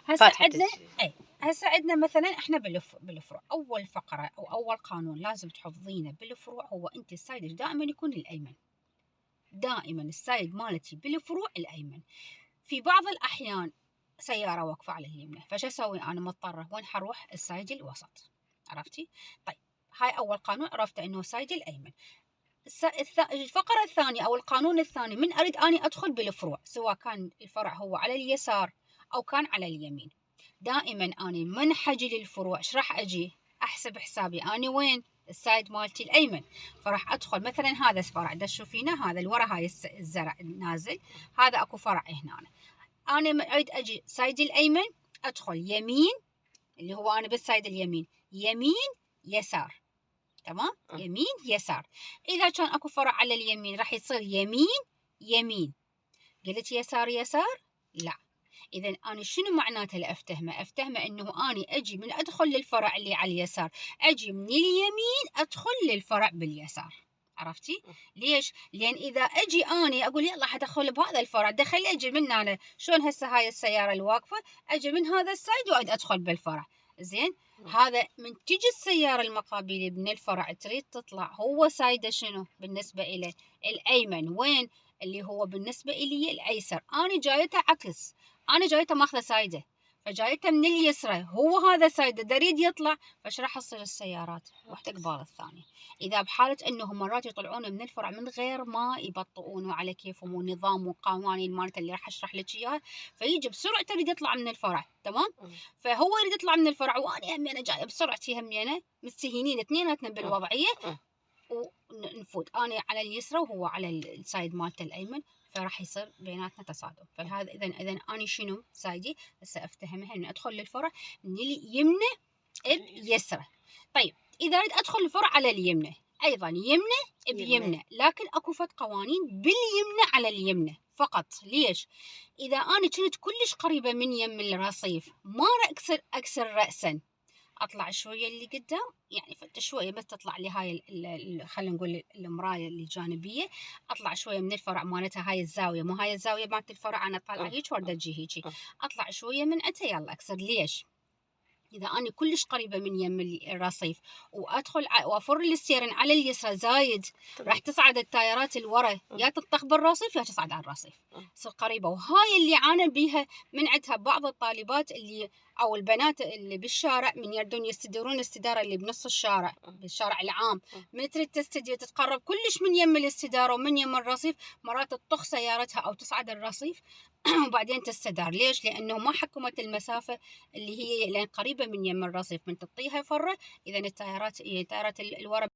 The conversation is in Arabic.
هسه عندنا هسه عندنا مثلا احنا بالفروع اول فقره او اول قانون لازم تحفظينه بالفروع هو انت السايد دائما يكون الايمن. دائما السايد مالتي بالفروع الايمن. في بعض الاحيان سياره واقفه على اليمنى، فش اسوي انا؟ مضطره وين حروح؟ السايد الوسط. عرفتي؟ طيب هاي اول قانون عرفت انه السايد الايمن. الفقره الثانيه او القانون الثاني، من اريد اني ادخل بالفروع سواء كان الفرع هو على اليسار او كان على اليمين، دائما اني من حجي للفروع ايش راح اجي؟ احسب حسابي اني وين؟ السايد مالتي الايمن. فراح ادخل مثلا هذا الفرع دا تشوفينه، هذا الورا هاي الزرع نازل، هذا اكو فرع هنا. انا اريد اجي سايدي الايمن، ادخل يمين اللي هو انا بالسايد اليمين، يمين يسار. تمام؟ يمين يسار. اذا كان اكو فرع على اليمين راح يصير يمين يمين. قلت يسار يسار؟ لا. اذا انا شنو معناته اللي افتهمه؟ افتهمه انه اني اجي من ادخل للفرع اللي على اليسار، اجي من اليمين ادخل للفرع باليسار. عرفتي؟ ليش؟ لان اذا اجي اني اقول يلا حدخل بهذا الفرع، دخل اجي من انا، شلون هسه هاي السياره الواقفه اجي من هذا السايد وأد ادخل بالفرع. زين؟ هذا من تجي السياره المقابله من الفرع تريد تطلع، هو سايده شنو بالنسبه إليه؟ الايمن. وين؟ اللي هو بالنسبه إلي الايسر. انا جايته عكس، انا جايته ماخذه سايده، فجايته من اليسرى، هو هذا سايده دريد يطلع، فايش راح تصير السيارات؟ واحده قبال الثانيه. اذا بحاله انهم مرات يطلعون من الفرع من غير ما يبطئون على كيفهم ونظام وقوانين مالته اللي راح اشرح لك اياها، فيجي بسرعه يريد يطلع من الفرع. تمام؟ فهو يريد يطلع من الفرع وانا همينه جايه بسرعتي، همينه مستهينين اثنيناتنا بالوضعيه، ونفوت انا على اليسرى وهو على السايد مالته الايمن، فراح يصير بيناتنا تصادم. فهذا اذا انا شنو سايدي؟ هسه افتهمها اني ادخل للفرع من اليمنى بيسرى. طيب اذا اريد ادخل الفرع على اليمنى، ايضا يمنى بيمنى، لكن اكو فد قوانين باليمنى على اليمنى فقط. ليش؟ اذا انا كنت كلش قريبه من يم الرصيف ما راح اكسر راسا، اطلع شويه اللي قدام، يعني فت شويه بس تطلع لي هاي خلينا نقول المرايه اللي جانبيه، اطلع شويه من الفرع مالتها، هاي الزاويه، مو هاي الزاويه مالت الفرع انا طالعه هيك ورده تجي هيك، اطلع شويه من عتها يلا اكسر. ليش؟ اذا انا كلش قريبه من يم الرصيف وادخل وافر الستيرن على اليسار زايد، راح تصعد التايرات الورا، يا تطخ بالرصيف يا تصعد على الرصيف، تصير قريبه. وهاي اللي عانى بيها من عندها بعض الطالبات اللي او البنات اللي بالشارع من يردون يستديرون الاستداره اللي بنص الشارع بالشارع العام، من تريد تستدير تتقرب كلش من يم الاستداره ومن يم الرصيف، مرات تطخ سيارتها او تصعد الرصيف وبعدين تستدار. ليش؟ لانه ما حكمت المسافه اللي هي لان قريبه من يم الرصيف، من تعطيها فره اذا التايرات الورا